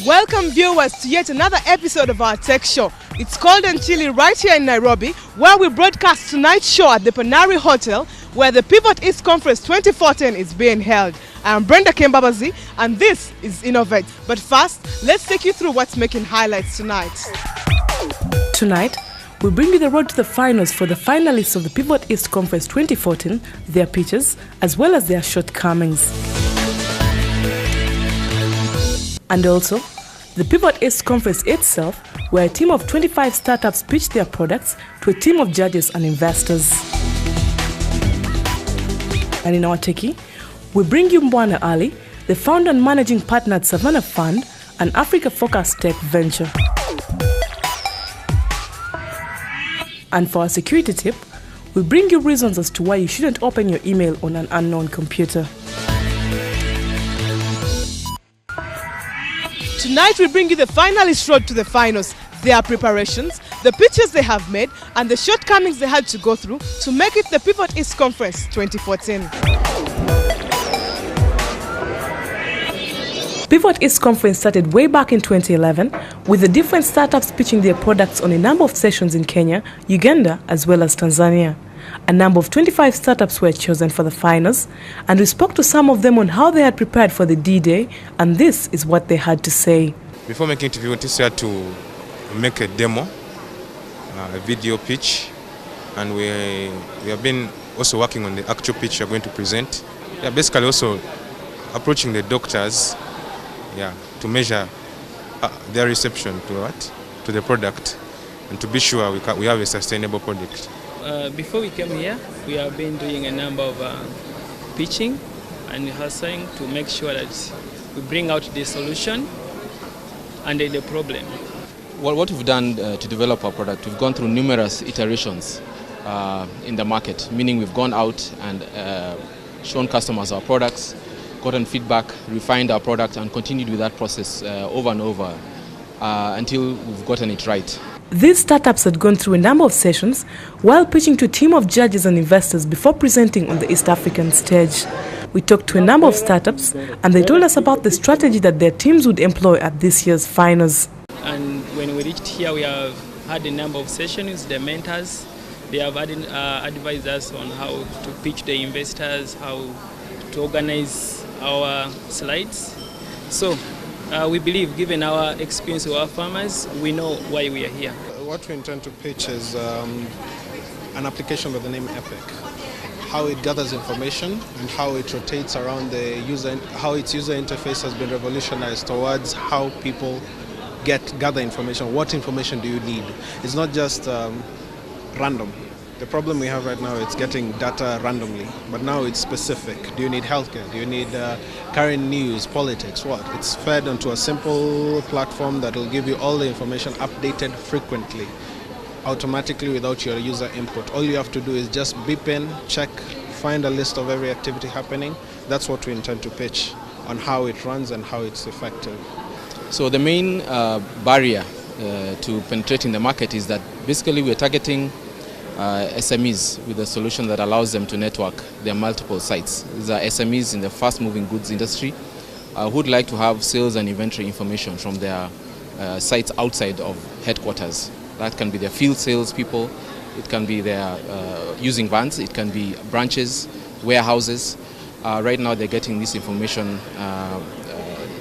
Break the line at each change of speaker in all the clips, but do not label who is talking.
Welcome viewers to yet another episode of our tech show. It's cold and chilly right here in Nairobi, where we broadcast tonight's show at the Panari Hotel, where the Pivot East Conference 2014 is being held. I am Brenda Kembabazi, and this is Innovate. But first, let's take you through what's making highlights tonight. Tonight, we bring you the road to the finals for the finalists of the Pivot East Conference 2014, their pitches, as well as their shortcomings. And also, the Pivot East Conference itself, where a team of 25 startups pitched their products to a team of judges and investors. And in our techie, we bring you Mbwana Ali, the founder and managing partner at Savannah Fund, an Africa-focused tech venture. And for our security tip, we bring you reasons as to why you shouldn't open your email on an unknown computer. Tonight we bring you the finalists' road to the finals, their preparations, the pitches they have made, and the shortcomings they had to go through to make it the Pivot East Conference 2014. Pivot East Conference started way back in 2011 with the different startups pitching their products on a number of sessions in Kenya, Uganda, as well as Tanzania. A number of 25 startups were chosen for the finals, and we spoke to some of them on how they had prepared for the D-Day, and this is what they had to say.
Before making it, we had to make a demo, a video pitch, and we have been also working on the actual pitch we are going to present. Basically also approaching the doctors to measure their reception to the product, and to be sure we have a sustainable product.
Before we came here, we have been doing a number of pitching and rehearsing to make sure that we bring out the solution and the problem.
Well, what we've done to develop our product, we've gone through numerous iterations in the market, meaning we've gone out and shown customers our products, gotten feedback, refined our product, and continued with that process over and over until we've gotten it right.
These startups had gone through a number of sessions while pitching to a team of judges and investors before presenting on the East African stage. We talked to a number of startups, and they told us about the strategy that their teams would employ at this year's finals.
And when we reached here, we have had a number of sessions. The mentors, they have advised us on how to pitch the investors, how to organize our slides. So we believe, given our experience with our farmers, we know why we are here.
What we intend to pitch is an application with the name Epic. How it gathers information and how it rotates around the user, how its user interface has been revolutionized towards how people gather information. What information do you need? It's not just random. The problem we have right now is getting data randomly, but now it's specific. Do you need healthcare? Do you need current news, politics, what? It's fed onto a simple platform that will give you all the information updated frequently, automatically without your user input. All you have to do is just beep in, check, find a list of every activity happening. That's what we intend to pitch on how it runs and how it's effective.
So the main barrier to penetrating the market is that basically we're targeting SMEs with a solution that allows them to network their multiple sites. These are SMEs in the fast-moving goods industry who would like to have sales and inventory information from their sites outside of headquarters. That can be their field sales people, it can be their using vans, it can be branches, warehouses. Right now they're getting this information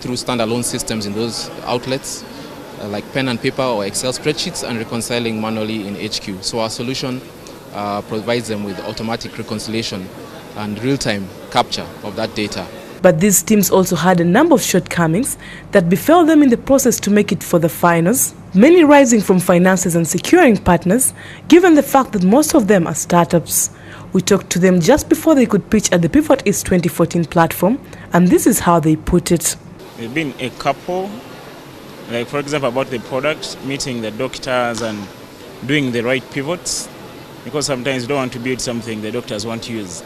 through standalone systems in those outlets, like pen and paper or Excel spreadsheets, and reconciling manually in HQ. So our solution provides them with automatic reconciliation and real-time capture of that data.
But these teams also had a number of shortcomings that befell them in the process to make it for the finals, many rising from finances and securing partners, given the fact that most of them are startups. We talked to them just before they could pitch at the Pivot East 2014 platform, and this is how they put it.
There's been a couple, like for example about the product, meeting the doctors and doing the right pivots, because sometimes you don't want to build something the doctors want to use.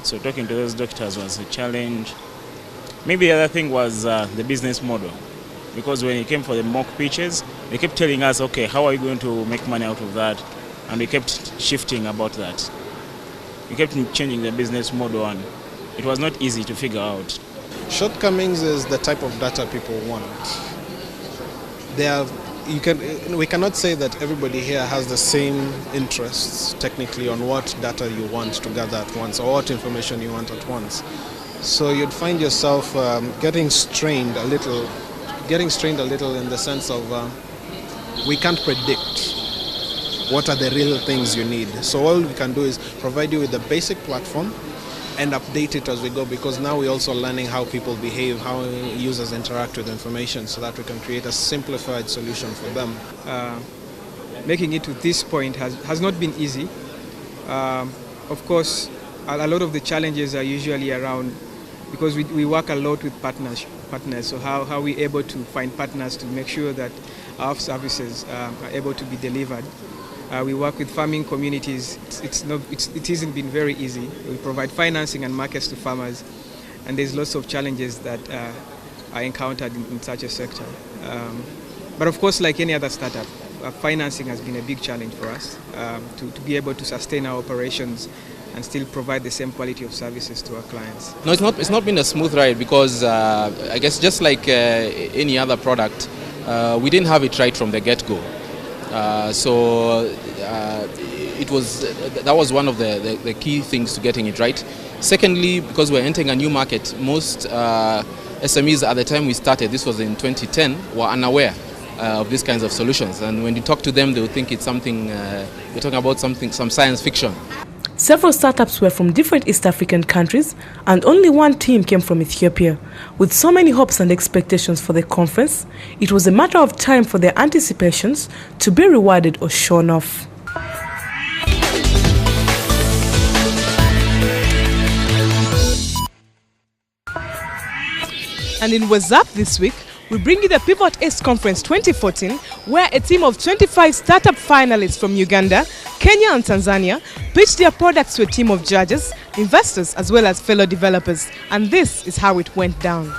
So talking to those doctors was a challenge. Maybe the other thing was the business model, because when it came for the mock pitches, they kept telling us, okay, how are you going to make money out of that? And we kept shifting about that. We kept changing the business model, and it was not easy to figure out.
Shortcomings is the type of data people want. we cannot say that everybody here has the same interests technically on what data you want to gather at once or what information you want at once. So you'd find yourself getting strained a little in the sense of we can't predict what are the real things you need. So all we can do is provide you with the basic platform and update it as we go, because now we're also learning how people behave, how users interact with information, so that we can create a simplified solution for them.
Making it to this point has not been easy. Of course, a lot of the challenges are usually around, because we work a lot with partners. So how are we able to find partners to make sure that our services are able to be delivered? We work with farming communities. It hasn't been very easy. We provide financing and markets to farmers, and there's lots of challenges that are encountered in such a sector. But of course, like any other startup, financing has been a big challenge for us to be able to sustain our operations and still provide the same quality of services to our clients.
No, it's not been a smooth ride, because I guess just like any other product, we didn't have it right from the get-go. That was one of the key things to getting it right. Secondly, because we're entering a new market, most SMEs at the time we started, this was in 2010, were unaware of these kinds of solutions. And when you talk to them, they would think it's something, we're talking about some science fiction.
Several startups were from different East African countries, and only one team came from Ethiopia. With so many hopes and expectations for the conference, it was a matter of time for their anticipations to be rewarded or shown off. And in WhatsApp this week, we bring you the Pivot East Conference 2014, where a team of 25 startup finalists from Uganda, Kenya and Tanzania pitched their products to a team of judges, investors as well as fellow developers. And this is how it went down.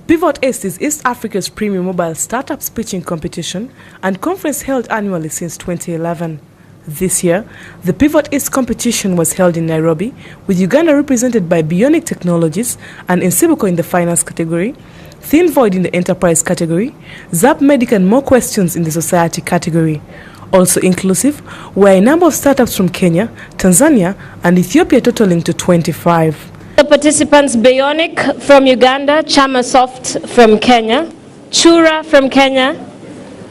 Pivot East is East Africa's premium mobile startups pitching competition and conference held annually since 2011. This year, the Pivot East competition was held in Nairobi, with Uganda represented by Bionic Technologies and Insibuco in the finance category, Thin Void in the enterprise category, Zapmedic and More Questions in the society category. Also inclusive were a number of startups from Kenya, Tanzania and Ethiopia, totaling to 25.
The participants: Bionic from Uganda, Chamasoft from Kenya, Chura from Kenya,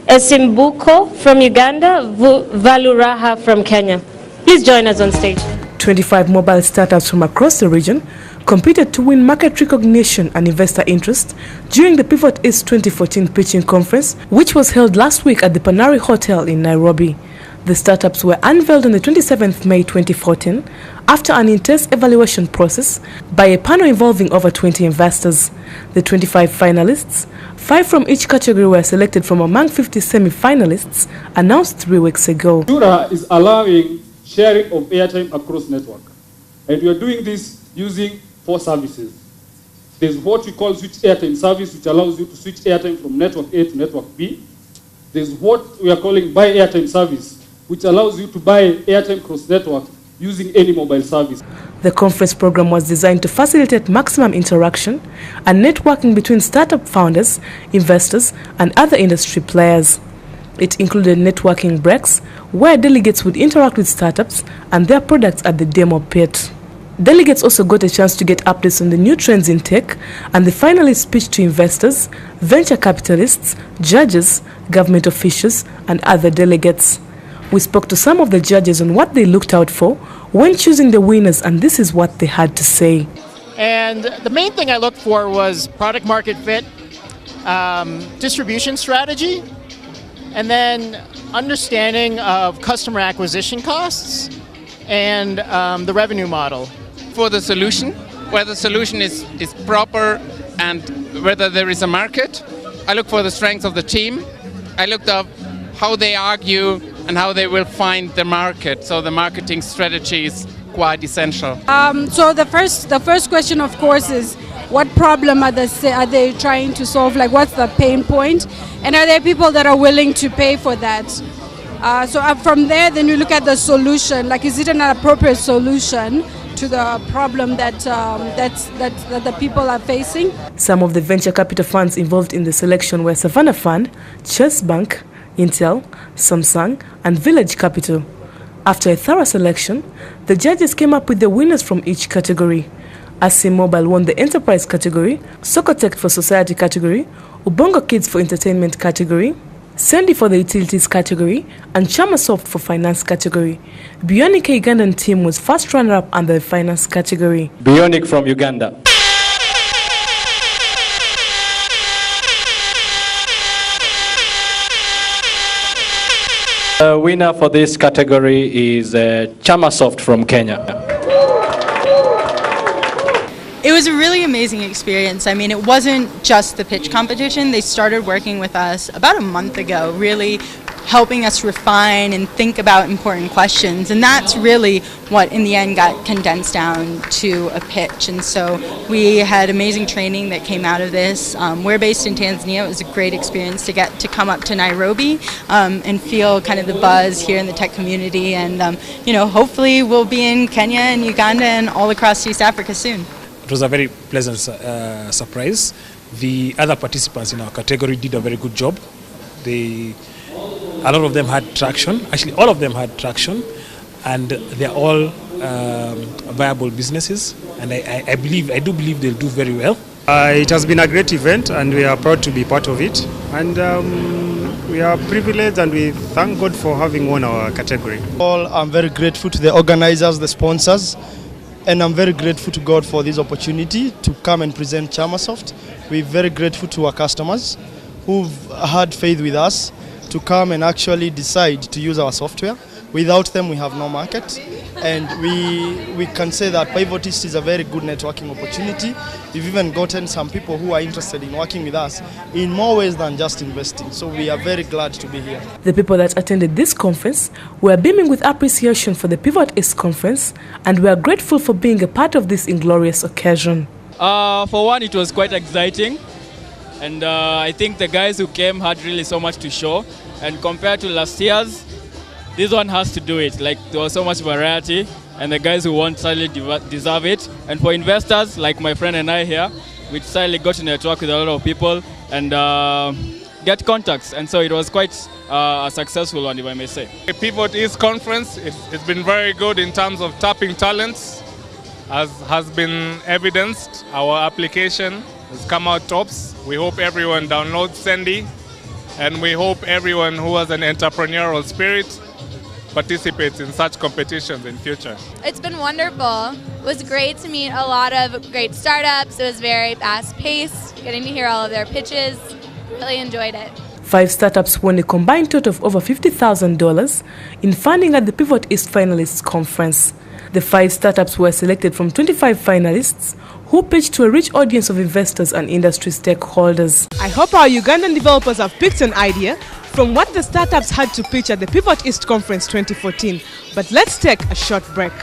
Esimbuko from Uganda, Valuraha from Kenya. Please join us on stage.
25 mobile startups from across the region competed to win market recognition and investor interest during the Pivot East 2014 pitching conference, which was held last week at the Panari Hotel in Nairobi. The startups were unveiled on the 27th May 2014 after an intense evaluation process by a panel involving over 20 investors. The 25 finalists, 5 from each category, were selected from among 50 semi-finalists announced 3 weeks ago.
Jura is allowing sharing of airtime across network, and we are doing this using 4 services. There's what we call switch airtime service, which allows you to switch airtime from network A to network B. There's what we are calling buy airtime service, which allows you to buy airtime cross network using any mobile service.
The conference program was designed to facilitate maximum interaction and networking between startup founders, investors, and other industry players. It included networking breaks, where delegates would interact with startups and their products at the demo pit. Delegates also got a chance to get updates on the new trends in tech, and the finalists pitched to investors, venture capitalists, judges, government officials, and other delegates. We spoke to some of the judges on what they looked out for when choosing the winners, and this is what they had to say.
And the main thing I looked for was product market fit, distribution strategy, and then understanding of customer acquisition costs and the revenue model.
For the solution, whether the solution is proper and whether there is a market. I look for the strength of the team. I looked up how they argue and how they will find the market. So the marketing strategy is quite essential.
So the first question, of course, is what problem are they trying to solve? Like, what's the pain point? And are there people that are willing to pay for that? So from there, then you look at the solution. Like, is it an appropriate solution to the problem that that the people are facing.
Some of the venture capital funds involved in the selection were Savannah Fund, Chase Bank, Intel, Samsung, and Village Capital. After a thorough selection, the judges came up with the winners from each category. Asim Mobile won the Enterprise category, Socotech for Society category, Ubongo Kids for Entertainment category, Sandy for the Utilities category, and Chamasoft for Finance category. Bionic Ugandan team was first runner-up under the Finance category.
Bionic from Uganda. The winner for this category is Chamasoft from Kenya.
It was a really amazing experience. I mean, it wasn't just the pitch competition. They started working with us about a month ago, really helping us refine and think about important questions. And that's really what, in the end, got condensed down to a pitch. And so we had amazing training that came out of this. We're based in Tanzania. It was a great experience to get to come up to Nairobi and feel kind of the buzz here in the tech community. And, you know, hopefully we'll be in Kenya and Uganda and all across East Africa soon.
It was a very pleasant surprise. The other participants in our category did a very good job. A lot of them had traction. Actually, all of them had traction, and they're all viable businesses. And I do believe they'll do very well.
It has been a great event, and we are proud to be part of it. And we are privileged, and we thank God for having won our category.
I'm very grateful to the organizers, the sponsors. And I'm very grateful to God for this opportunity to come and present Chamasoft. We're very grateful to our customers who've had faith with us to come and actually decide to use our software. Without them, we have no market. And we can say that Pivotist is a very good networking opportunity. We've even gotten some people who are interested in working with us in more ways than just investing. So we are very glad to be here.
The people that attended this conference were beaming with appreciation for the Pivot East Conference, and we are grateful for being a part of this inglorious occasion.
For one, it was quite exciting. And I think the guys who came had really so much to show. And compared to last year's, this one has to do it. Like, there was so much variety, and the guys who won certainly deserve it. And for investors, like my friend and I here, we certainly got to network with a lot of people and get contacts. And so it was quite a successful one, if I may say.
The Pivot East Conference, it's been very good in terms of tapping talents, as has been evidenced. Our application has come out tops. We hope everyone downloads Sandy, and we hope everyone who has an entrepreneurial spirit participates in such competitions in future.
It's been wonderful. It was great to meet a lot of great startups. It was very fast-paced, getting to hear all of their pitches. Really enjoyed it.
5 startups won a combined total of over $50,000 in funding at the Pivot East Finalists Conference. The 5 startups were selected from 25 finalists who pitched to a rich audience of investors and industry stakeholders. I hope our Ugandan developers have picked an idea from what the startups had to pitch at the Pivot East Conference 2014. But let's take a short break.